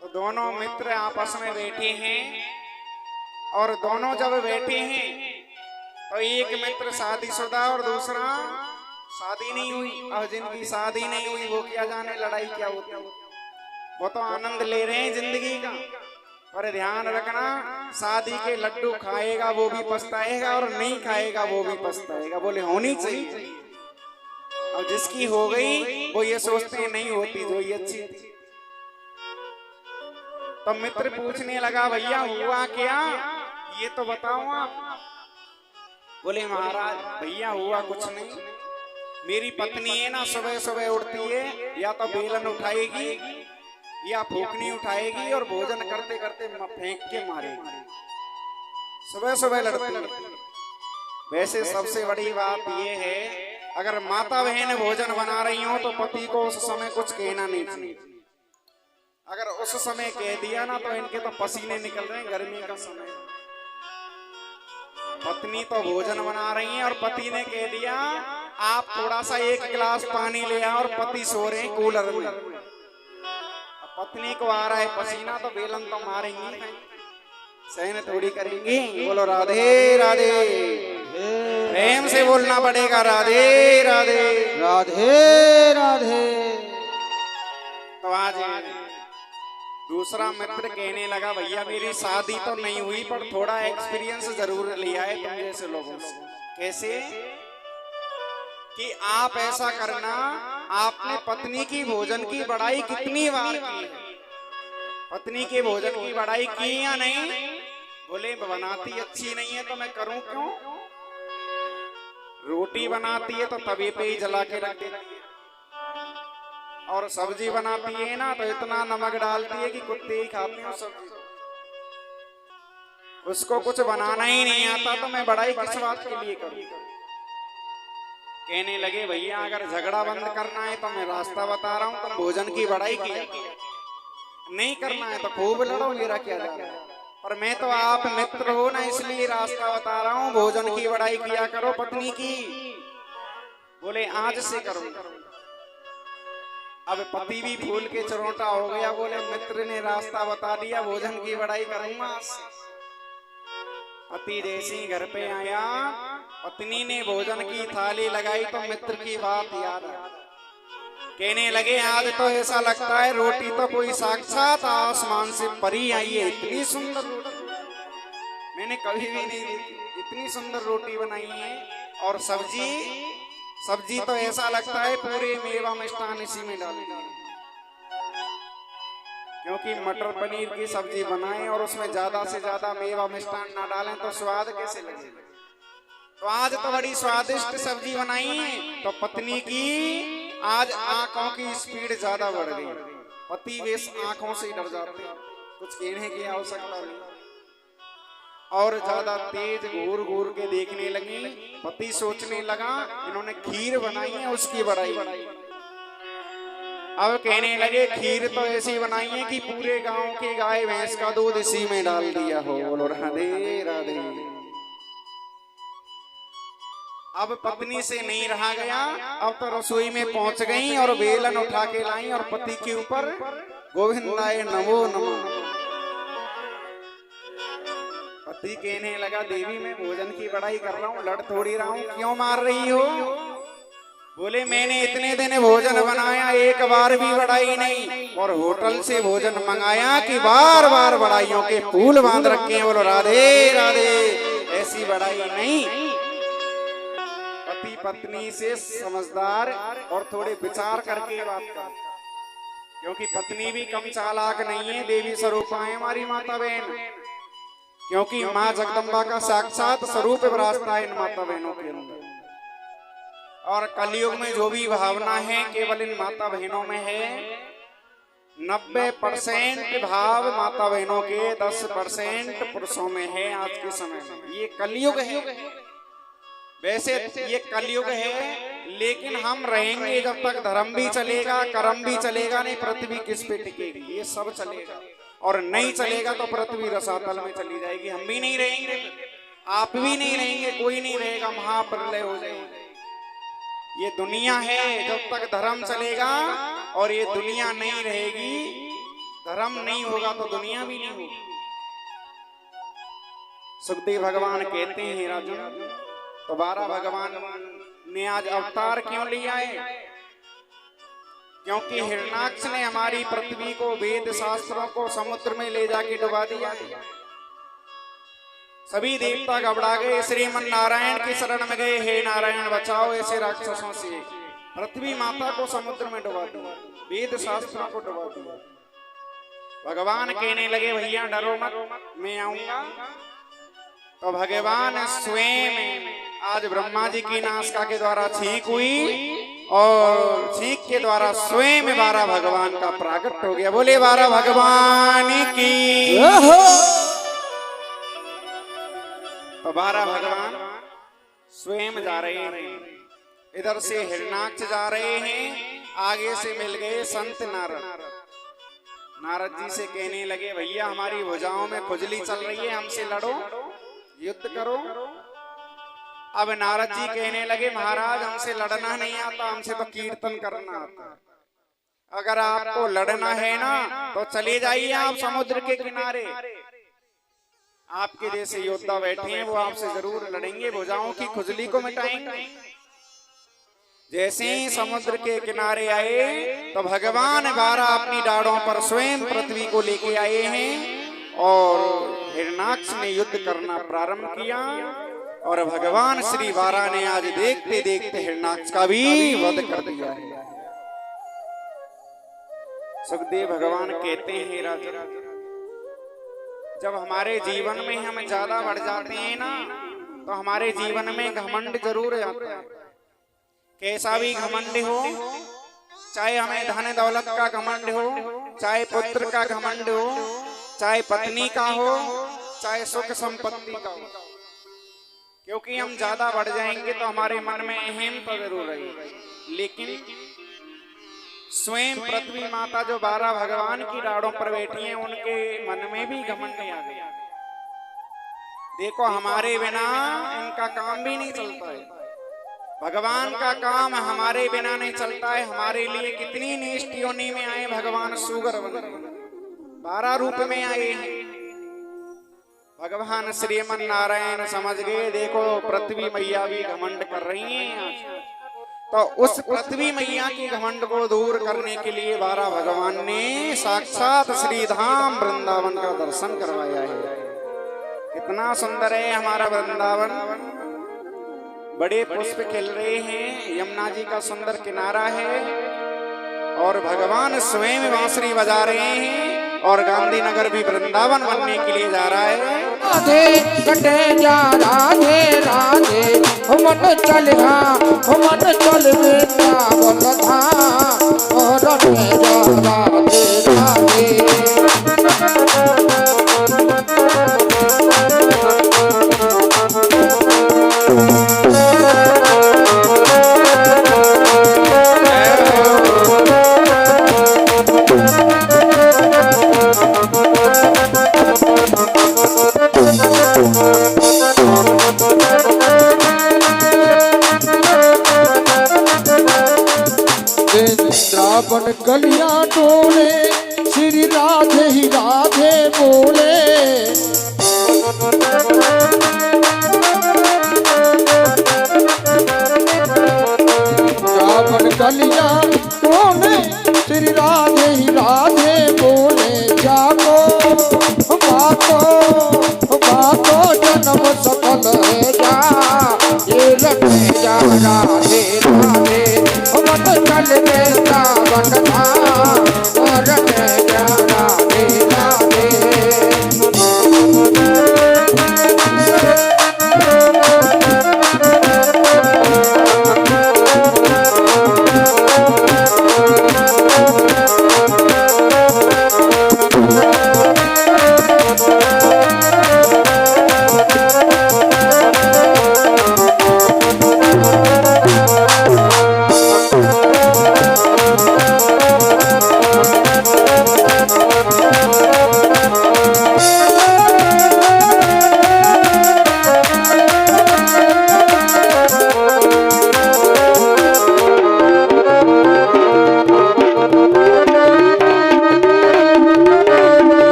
तो दोनों मित्र आपस में बैठे हैं और दोनों जब बैठे हैं तो एक मित्र शादीशुदा और दूसरा शादी नहीं हुई। और जिनकी शादी नहीं हुई वो क्या जाने लड़ाई क्या होती है, वो तो आनंद ले रहे हैं जिंदगी का। पर ध्यान रखना शादी के लड्डू खाएगा वो भी पछताएगा और नहीं खाएगा वो भी पछताएगा। बोले होनी चाहिए। और जिसकी हो गई वो ये सोचते हैं नहीं होती जो ये अच्छी थी। तो मित्र पूछने लगा भैया हुआ क्या, ये तो बताओ आप। बोले महाराज भैया हुआ कुछ नहीं, मेरी पत्नी है ना सुबह सुबह उठती है, या तो बेलन उठाएगी या फूकनी उठाएगी और भोजन करते करते फेंक के मारेगी। सुबह सुबह लड़ती है। वैसे सबसे बड़ी बात यह है अगर माता बहन भोजन बना रही हो तो पति को उस समय कुछ कहना नहीं चाहिए। अगर उस समय कह दिया ना तो इनके तो पसीने निकल रहे हैं, गर्मी का समय। पत्नी तो भोजन बना रही है और पति ने कह दिया आप थोड़ा सा एक गिलास पानी ले आओ, और पति सो रहे हैं कूलर में। पत्नी को आ रहा है पसीना तो बेलन तो मारेंगी, सहन थोड़ी करेंगी। बोलो राधे राधे, प्रेम से बोलना पड़ेगा राधे राधे राधे राधे। तो आज दूसरा मित्र कहने लगा भैया मेरी शादी तो नहीं हुई पर थोड़ा एक्सपीरियंस जरूर लिया है तुम जैसे लोगों से। कैसे कि आप ऐसा करना, आपने पत्नी की भोजन की बड़ाई कितनी बार की है? पत्नी के भोजन की बड़ाई की या नहीं? बोले बनाती अच्छी नहीं है तो मैं करूं क्यों? रोटी बनाती है तो तवे पे ही जला के रख देती है, और सब्जी बनाती है ना तो इतना नमक डालती है कि कुत्ते ही खाते हैं सब्जी। उसको कुछ बनाना ही नहीं आता तो मैं बड़ाई किस बात के लिए करूं? कहने लगे भैया अगर झगड़ा बंद करना है तो मैं रास्ता बता रहा हूँ, तुम भोजन की बड़ाई किया नहीं करना है तो खूब लड़ो, मेरा क्या जा रहा है। पर मैं तो आप मित्र हो ना इसलिए रास्ता बता रहा हूँ, भोजन की बड़ाई किया करो पत्नी की। बोले आज से करो। अब पति भी फूल के चरोटा हो गया। बोले मित्र ने रास्ता बता दिया, भोजन की बड़ाई करूंगा आज से। पति जैसे घर पे आया, पत्नी ने भोजन की थाली लगाई तो मित्र की बात याद आई। कहने लगे आज तो ऐसा लगता है रोटी तो कोई साक्षात आसमान से परी आई है। इतनी सुंदर रोटी मैंने कभी भी नहीं देखी, इतनी सुंदर रोटी बनाई है। और सब्जी तो ऐसा लगता है पूरे मेवा मिष्ठान इसी में डाल दिया, क्योंकि मटर पनीर की सब्जी बनाएं और उसमें ज्यादा से ज्यादा मेवा मिष्ठान ना डालें तो स्वाद कैसे लगेगा। तो आज तो बड़ी स्वादिष्ट सब्जी बनाई है। तो पत्नी की आज आंखों की स्पीड ज्यादा बढ़ गई। पति बेस आंखों से डर जाते हैं, कुछ कहने की आवश्यकता नहीं, और ज्यादा तेज घूर घूर के देखने लगी। पति सोचने लगा इन्होंने खीर बनाई है उसकी बड़ाई। अब कहने लगे खीर तो ऐसी बनाई है कि पूरे गांव के गाय भैंस का दूध इसी में डाल दिया हो। बोलो राधे राधे। अब पत्नी से नहीं रहा गया, अब तो रसोई में पहुंच गई और बेलन उठा के लाई और पति के ऊपर गोविंदाय नमो नमः। पति कहने लगा देवी मैं भोजन की बड़ाई कर रहा हूँ, लड़ थोड़ी रहा हूँ, क्यों मार रही हो? बोले मैंने इतने दिन भोजन बनाया एक बार भी बड़ाई नहीं, और होटल से भोजन मंगाया कि बार बार बड़ाइयों के फूल बांध रखे हैं। बोलो राधे राधे। ऐसी बड़ाई नहीं। पति पत्नी से समझदार और थोड़े विचार करके बात कर, क्योंकि पत्नी भी कम चालाक नहीं है। देवी स्वरूप है हमारी माता बहन, क्योंकि माँ जगदम्बा का साक्षात स्वरूप विराजता है इन माता बहनों के अंदर। और कलयुग में जो भी भावना है केवल इन माता बहनों में है। 90% भाव माता बहनों के, 10% पुरुषों में है आज के समय में। ये कलयुग है। वैसे ये कलयुग है, लेकिन हम रहेंगे जब तक धर्म भी चलेगा, कर्म भी चलेगा, नहीं पृथ्वी किस पे टिकेगी? ये सब चलेगा, और नहीं चलेगा तो पृथ्वी रसातल में चली जाएगी, हम भी नहीं रहेंगे। आप भी नहीं रहेंगे, कोई नहीं रहेगा, महाप्रलय हो जाएगा। ये दुनिया है, जब तक धर्म चलेगा और ये दुनिया नहीं रहेगी, धर्म नहीं होगा तो दुनिया भी नहीं होगी। सुखदेव भगवान कहते हैं राजन, तो 12 भगवान ने आज अवतार क्यों लिया है? क्योंकि हिरणाक्ष ने हमारी पृथ्वी को, वेद शास्त्रों को समुद्र में ले जाके डुबा दिया। सभी देवता घबरा गए, श्रीमन नारायण की शरण में गए, हे नारायण बचाओ ऐसे राक्षसों से। पृथ्वी माता को समुद्र में डुबा दिया, वेद शास्त्रों को डुबा दिया। भगवान कहने लगे भैया डरो मत, मैं आऊंगा। तो भगवान स्वयं आज ब्रह्मा जी की नासिका के द्वारा छींक हुई और छींक के द्वारा स्वयं 12 भगवान का प्राकट हो गया। बोले 12 भगवान की। तो 12 भगवान स्वयं जा रहे हैं, इधर से हिरणाक्ष जा रहे हैं, आगे से मिल गए संत नारद। नारद जी से कहने लगे भैया हमारी भुजाओं में खुजली चल रही है, हमसे लड़ो, युद्ध करो। अब नारद जी कहने लगे महाराज हमसे लड़ना नहीं आता, हमसे तो कीर्तन करना आता। अगर आपको लड़ना है ना तो चले जाइए आप समुद्र के किनारे, आपके जैसे योद्धा बैठे हैं वो आपसे जरूर लड़ेंगे, भुजाओं की खुजली को मिटाएंगे। जैसे ही समुद्र के किनारे आए तो भगवान 12 अपनी डाढ़ों पर स्वयं पृथ्वी को लेके आए हैं और हिरणाक्ष ने युद्ध करना प्रारंभ किया। और भगवान श्री 12 ने आज देखते देखते हिरणाक्ष का भी वध कर दिया है। सुखदेव भगवान कहते हैं राजा, जब हमारे जीवन में हम ज्यादा बढ़ जाते हैं ना तो हमारे जीवन में घमंड जरूर आता है। कैसा भी घमंड हो, चाहे हमें धन दौलत का घमंड हो, चाहे पुत्र का घमंड हो, चाहे पत्नी का हो, चाहे सुख संपत्ति का हो, क्योंकि हम ज्यादा बढ़ जाएंगे तो हमारे मन में अहमता जरूर रहेगी। लेकिन स्वयं पृथ्वी माता जो 12 भगवान की डाढ़ों पर बैठी हैं, उनके मन में भी घमंड आ गया। देखो हमारे बिना इनका काम भी नहीं चलता है, भगवान का काम हमारे बिना नहीं चलता है। हमारे लिए कितनी नीच योनि में आए भगवान, सुगर बन 12 रूप में आए हैं। भगवान श्रीमन नारायण समझ गए, देखो पृथ्वी मैया भी घमंड कर रही हैं। तो उस पृथ्वी मैया की घमंड को दूर करने के लिए 12 भगवान ने साक्षात श्री धाम वृंदावन का दर्शन करवाया है। कितना सुंदर है हमारा वृंदावन, बड़े पुष्प खिल रहे हैं, यमुना जी का सुंदर किनारा है और भगवान स्वयं बांसुरी बजा रहे हैं और गांधीनगर भी वृंदावन बनने के लिए जा रहा है। राधे कटे जा राधे राधे, मन चल मन चल वृंदावन धाम और रटे जा राधे राधे। वृंदावन गलियां डोले, श्री राधे ही राधे बोले। वृंदावन गलियां डोले, श्री राधे ही राधे बोले। जागो बाको जन्म सफल है जा, ये रखे जा राधे राधे, मन चल वृंदावन धाम।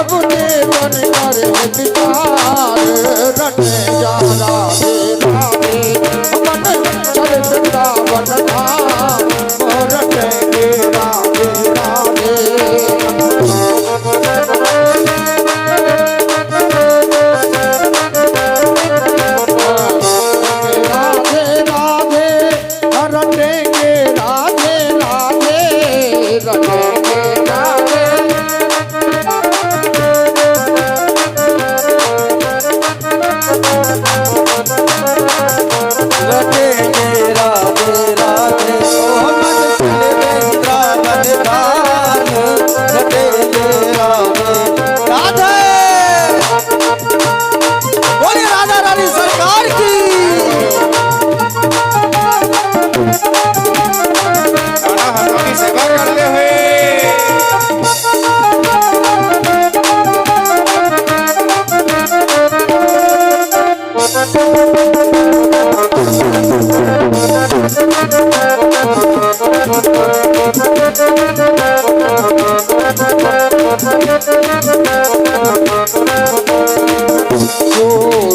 प्रभु देवन कर विचार रटे जा राधे राधे मन चल वृंदावन धाम रटे राधे राधे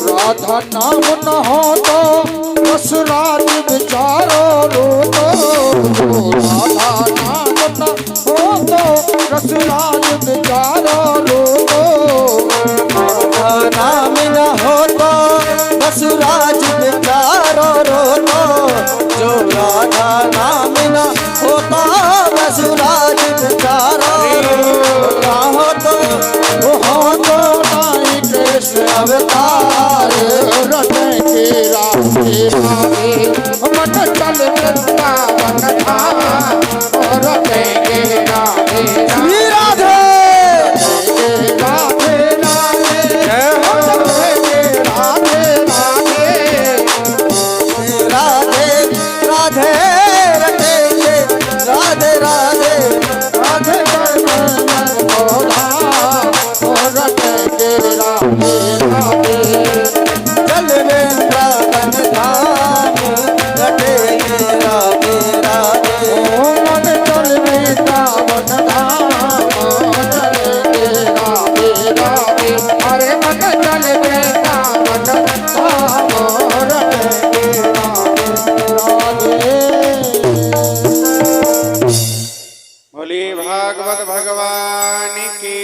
राधा नाम न हो तो रसराज विचारो रो तो राधा नाम न हो तो रसराज विचारो रो तो राधा नाम न हो तो रसराज विचारो रो तो जो राधा नाम न हो तो रसराज विचारो हो तो नाई कृष्ण अवतार रटे के राधे राधे मन चल वृंदावन धाम रटे के राधे श्री राधे राधे राधे रटे के राधे राधे राधे राधे रटेंगे राधे राधे राधे रटे के राधे राधे चल वृंदावन धाम रटेंगे राधे राधे मन चल वृंदावन धाम चलेंगे राधे राधे अरे मन चल वृंदावन धाम रटेंगे राधे राधे बोलिए भागवत भगवान की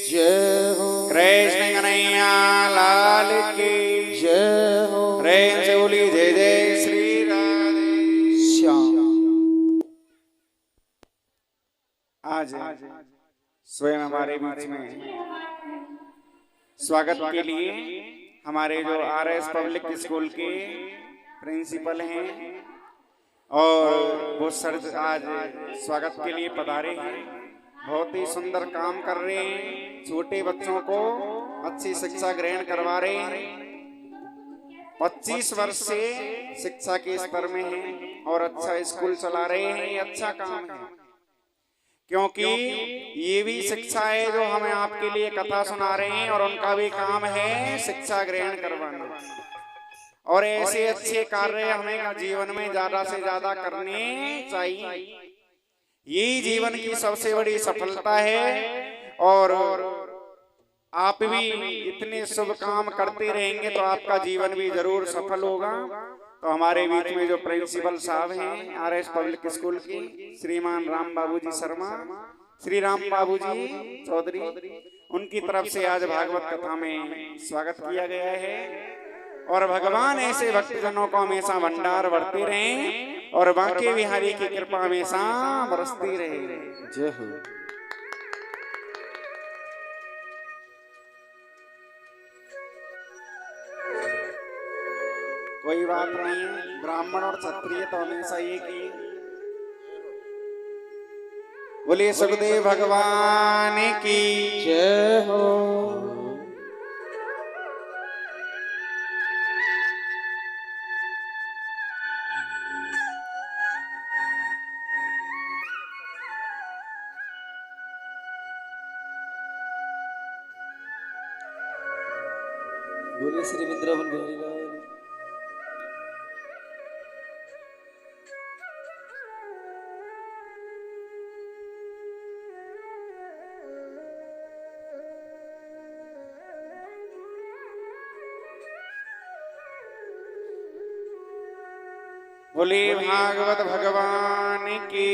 जय हो कृष्ण कन्हैया लाल की जय हो प्रेम से बोली जय जय श्री राधे श्याम आज स्वयं हमारे बीच में स्वागत के लिए हमारे जो आरएस पब्लिक स्कूल के प्रिंसिपल हैं और वो सर आज स्वागत के लिए पधारे हैं। बहुत ही सुंदर काम कर रहे हैं, छोटे बच्चों को अच्छी शिक्षा ग्रहण करवा रहे हैं। 25 वर्ष से शिक्षा के स्तर में हैं और अच्छा स्कूल चला रहे हैं। ये अच्छा काम है, क्योंकि ये भी शिक्षा है जो हमें आपके लिए कथा सुना रहे हैं और उनका भी काम है शिक्षा ग्रहण करवाना। और ऐसे अच्छे कार्य हमें जीवन में ज्यादा से ज्यादा करने चाहिए। यही जीवन की सबसे बड़ी सफलता है। और आप भी इतने शुभ काम करते रहेंगे तो आपका जीवन भी जरूर सफल होगा। तो हमारे बीच में जो प्रिंसिपल साहब हैं आरएस पब्लिक स्कूल की श्रीमान राम बाबू जी शर्मा, श्री राम बाबू जी चौधरी, उनकी तरफ से आज भागवत कथा में स्वागत किया गया है। और भगवान ऐसे भक्तजनों को हमेशा भंडार बढ़ते रहें और बांके बिहारी की कृपा हमेशा बरसती रहे। जय हो। कोई बात नहीं, ब्राह्मण और क्षत्रिय तो हमेशा एक ही। बोलिए सुखदेव भगवान की जय हो। बोलिए श्री वृंदावन बिहारी लाल। बोले भागवत भगवान की,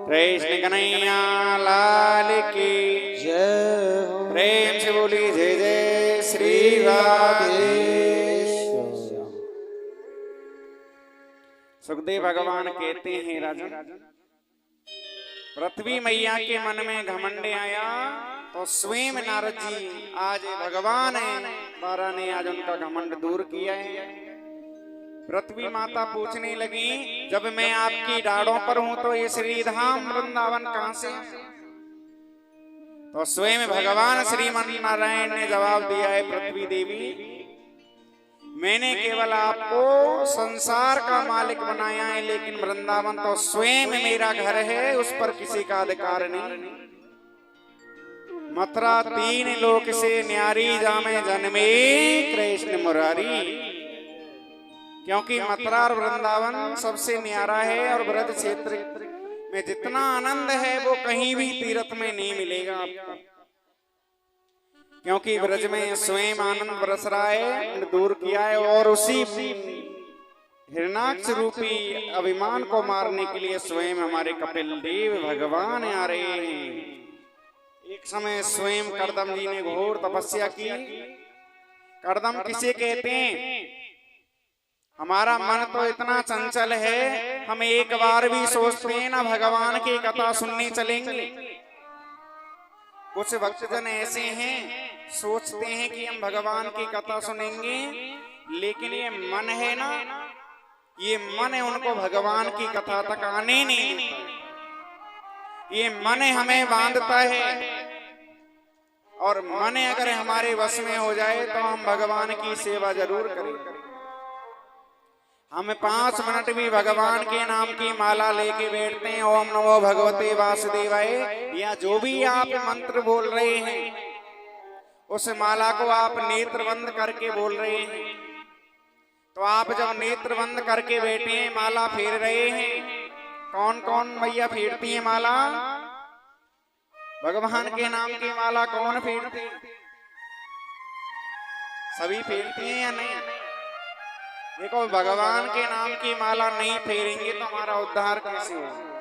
कृष्ण कन्हैया लाल की जय हो। प्रेम से बोली जय जय श्री राधे। सुखदेव भगवान कहते हैं राजन, पृथ्वी मैया के मन में घमंड आया तो स्वयं नारद जी आज भगवान है बारा ने आज उनका घमंड दूर किया है। पृथ्वी माता पूछने लगी, जब मैं आपकी डाड़ों पर हूं तो ये श्रीधाम वृंदावन कहां से? तो स्वयं भगवान श्रीमन नारायण ने जवाब दिया है, पृथ्वी देवी मैंने केवल आपको संसार का मालिक बनाया है, लेकिन वृंदावन तो स्वयं मेरा घर है, उस पर किसी का अधिकार नहीं। मथुरा तीन लोक से न्यारी जामे जन्मे कृष्ण मुरारी, क्योंकि मथुरा और वृंदावन सबसे न्यारा है और ब्रज क्षेत्र में जितना आनंद है वो कहीं भी तीर्थ में नहीं मिलेगा आपको, क्योंकि ब्रज में स्वयं आनंद बरस रहा है, दूर किया है। और उसी हिरणाक्ष रूपी अभिमान को मारने के लिए स्वयं हमारे कपिल देव भगवान आ रहे हैं। एक समय स्वयं कर्दम जी ने घोर तपस्या की। कर्दम किसे कहते हैं? हमारा मन तो इतना चंचल है, हम एक बार भी सोचते हैं ना भगवान की कथा सुनने चलेंगे। कुछ भक्तजन ऐसे हैं सोचते हैं कि हम भगवान की कथा सुनेंगे, लेकिन ये मन है ना, ये मन है उनको भगवान की कथा तक आने नहीं देता। ये मन हमें बांधता है, और मन अगर हमारे वश में हो जाए तो हम भगवान की सेवा जरूर करें। हम 5 मिनट भी भगवान के नाम की माला लेके बैठते हैं, ओम नमो भगवते वासुदेवाय, या जो भी आप मंत्र बोल रहे हैं उस माला को आप नेत्र बंद करके बोल रहे हैं। तो आप जब नेत्र बंद करके बैठे हैं, माला फेर रहे हैं, कौन कौन मैया फेरती है माला? भगवान के नाम की माला कौन फेरती? सभी फेरती हैं या नहीं? देखो, भगवान के नाम की माला नहीं फेरेंगे तो हमारा उद्धार कैसे होगा?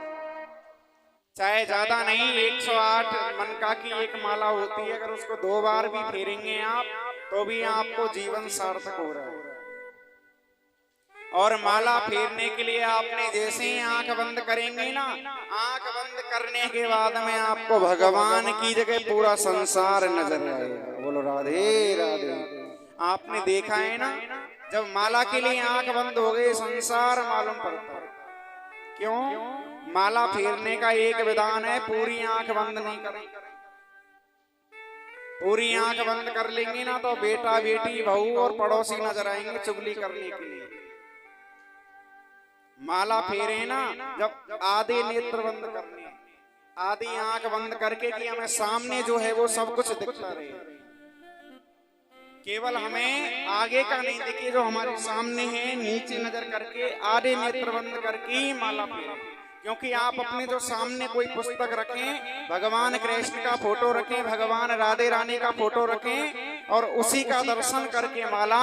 चाहे ज्यादा नहीं, 108 मनका की एक माला होती है, अगर उसको 2 बार भी फेरेंगे आप तो भी आपको जीवन सार्थक हो रहा है। और माला फेरने के लिए आपने जैसे ही आंख बंद करेंगे ना, आंख बंद करने के बाद में आपको भगवान की जगह पूरा संसार नजर आएगा। बोलो राधे राधे। आपने देखा है ना, जब माला के लिए आंख बंद हो गई संसार मालूम पड़ता है। क्यों? माला फेरने का एक विधान है, पूरी आंख बंद नहीं करें। पूरी आंख बंद कर लेंगे ना तो बेटा बेटी बहू और पड़ोसी नजर आएंगे चुगली करने के लिए। माला फेरे ना जब आधे नेत्र बंद करने, आधी आंख बंद करके कि हमें सामने जो है वो सब कुछ दिखता रहे, केवल हमें आगे का नहीं दिखे जो हमारे सामने है, नीचे नजर करके आधे नेत्र बंद करके ही माला फेरें। क्योंकि आप अपने जो सामने कोई पुस्तक रखें, भगवान कृष्ण का फोटो रखें, भगवान राधे रानी का फोटो रखें और उसी का दर्शन करके माला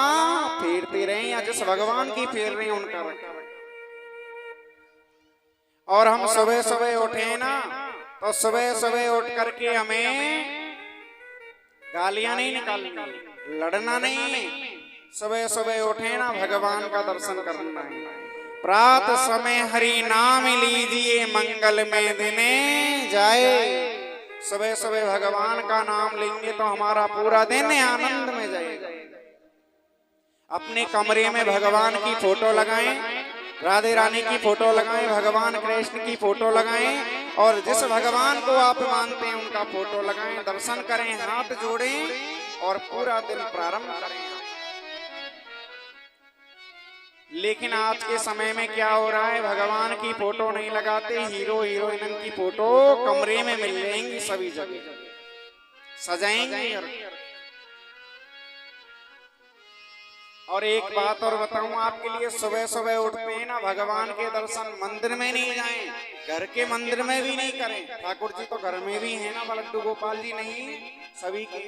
फेरते रहें, या जिस भगवान की फेर रहे हैं उनका रखें। और हम सुबह सुबह उठे ना तो सुबह सुबह उठ करके हमें गालियां नहीं निकालनी, लड़ना नहीं। सुबह सुबह उठे ना भगवान का दर्शन करना है। प्रात समय हरि नाम लीजिए मंगल में दिने जाए। सुबह सुबह भगवान का नाम लेंगे तो हमारा पूरा दिन आनंद में जाएगा। अपने कमरे में भगवान की फोटो लगाएं, राधे रानी की फोटो लगाएं, भगवान कृष्ण की फोटो लगाएं, और जिस भगवान को आप मानते हैं उनका फोटो लगाएं, दर्शन करें, हाथ जोड़ें और पूरा दिन प्रारंभ करें। लेकिन आज के समय में क्या हो रहा है, भगवान की फोटो नहीं लगाते, हीरो हीरोइन की फोटो कमरे में मिल जाएंगी, सभी जगह सजाएंगे। और एक बात और बताऊं आपके लिए, सुबह सुबह उठते हैं ना, भगवान के दर्शन मंदिर में नहीं जाएं, घर के मंदिर में भी नहीं करें। ठाकुर जी तो घर में भी है ना, लड्डू गोपाल जी नहीं, सभी के।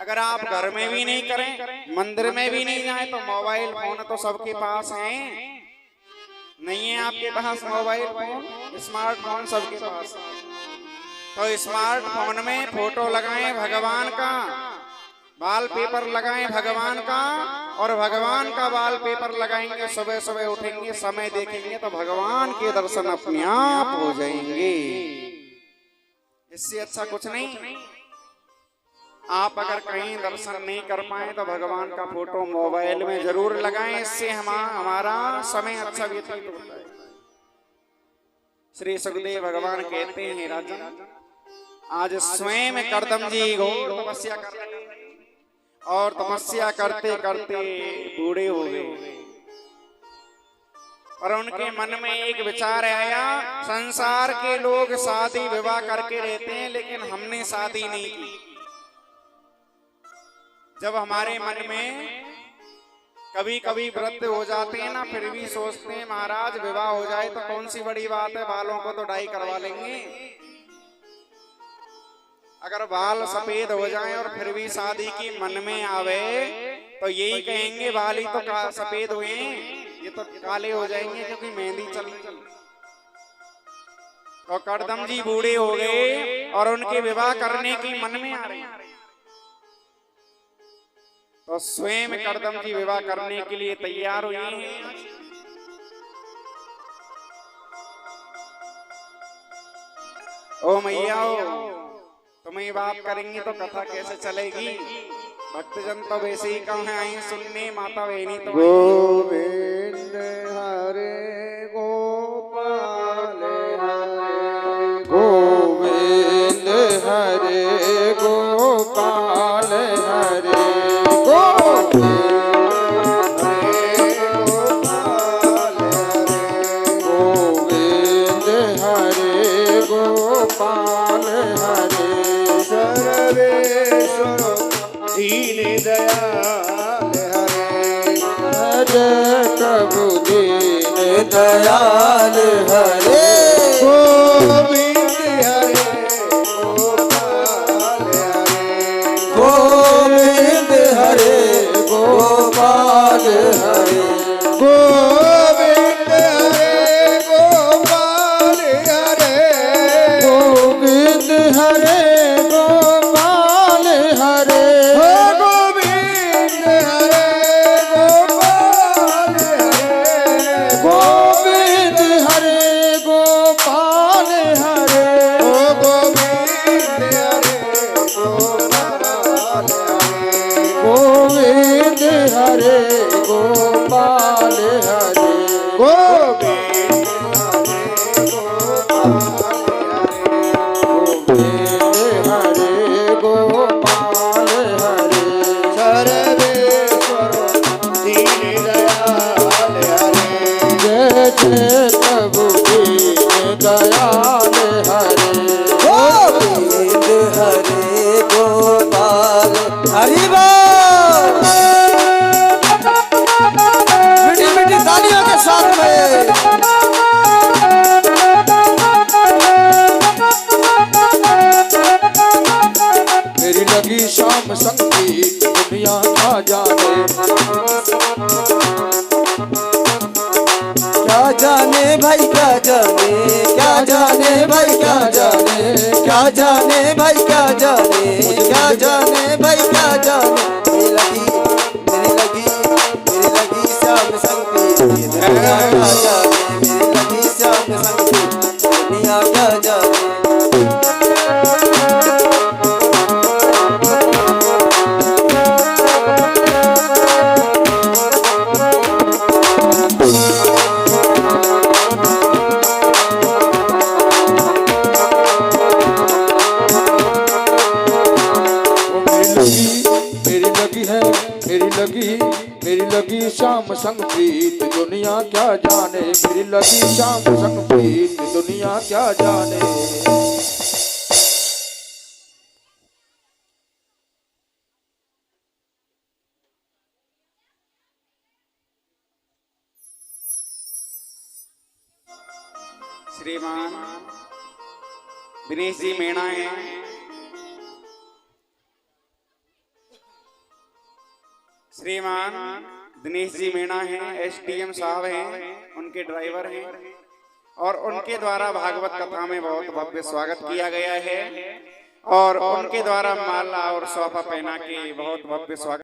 अगर आप घर में भी नहीं करें, मंदिर में भी नहीं जाएं, तो मोबाइल फोन तो सबके पास है। नहीं है आपके पास मोबाइल फोन, स्मार्टफोन सबके पास है। तो स्मार्टफोन में फोटो लगाएं भगवान का, वॉलपेपर लगाएं भगवान का, और भगवान का वॉलपेपर लगाएंगे। सुबह सुबह उठेंगे, समय देखेंगे तो भगवान के दर्शन अपने आप हो जाएंगे। इससे अच्छा कुछ नहीं। आप अगर कहीं दर्शन नहीं कर पाए तो भगवान का फोटो मोबाइल में जरूर लगाएं। इससे हमारा समय अच्छा व्यतीत होता है। श्री सुखदेव भगवान कहते हैं, राजन आज स्वयं करदम जी घोर तपस्या कर रहे हैं, और तपस्या करते करते बूढ़े हो गए। और उनके मन में एक विचार आया, संसार के लोग शादी विवाह करके रहते हैं, लेकिन हमने शादी नहीं की। जब हमारे मन में कभी कभी वृद्ध हो जाते हैं ना, फिर भी सोचते हैं महाराज विवाह हो जाए तो कौन सी बड़ी बात है, बालों को तो डाई करवा लेंगे। अगर बाल सफेद हो जाएं और फिर भी शादी की मन में आवे तो यही कहेंगे बाल ही तो सफेद हुए, ये तो काले हो जाएंगे क्योंकि मेहंदी चली। तो करदम जी बूढ़े हो गए और उनके विवाह करने की मन में आ रही, तो स्वयं करदम जी विवाह करने के लिए तैयार हुए हैं। ओ मैया तुम्हें बात करेंगे तो कथा कैसे चलेगी। भक्तजन तो वैसे ही कहाँ आए सुनने, माता बहनी तो गोविंद हरे गोपाल हरे गोविंद हरे गोपाल हरे गोविंद हरे गोपाल हरे सर्वेश्वर दीन दयाल हरे हरे प्रभु दीन दयाल हरे गोविंद हरे गोपाल हरे गोविंद हरे गोपाल हरे गोविंद हरे गोपाल हरे गोविंद हरे गोपाल हरे गोविंद हरे गोपाल हरे गोविंद हरे गोपाल हरे गोविंद हरे गोपाल हरे गोविंद हरे गोपाल हरे गोविंद हरे गोपाल हरे सर्वेश्वर दीन दयाल हरे जय जय प्रभु दीन दयाल हरे गोविंद हरे गोपाल हरि बोल। मीठी मीठी तालियों के साथ में मेरी लगी शाम संगीत दुनिया क्या जाने, क्या जाने भाई क्या जाने, क्या जाने भाई क्या जाने, क्या जाने भाई क्या जाने, क्या जाने भाई क्या जाने। मेरी लगी शाम संगीत दुनिया क्या जाने, मेरी लगी शाम संगीत दुनिया क्या जाने। मेरी लगी शाम संगीत दुनिया क्या जाने, मेरी लगी शाम संगीत दुनिया क्या जाने। श्रीमान दिनेश जी मीणा है, श्रीमान दिनेश जी मीणा हैं, एसडीएम साहब हैं, उनके ड्राइवर हैं और उनके द्वारा भागवत कथा में बहुत भव्य स्वागत किया गया है और उनके द्वारा माला और सोफा पहना के बहुत भव्य स्वागत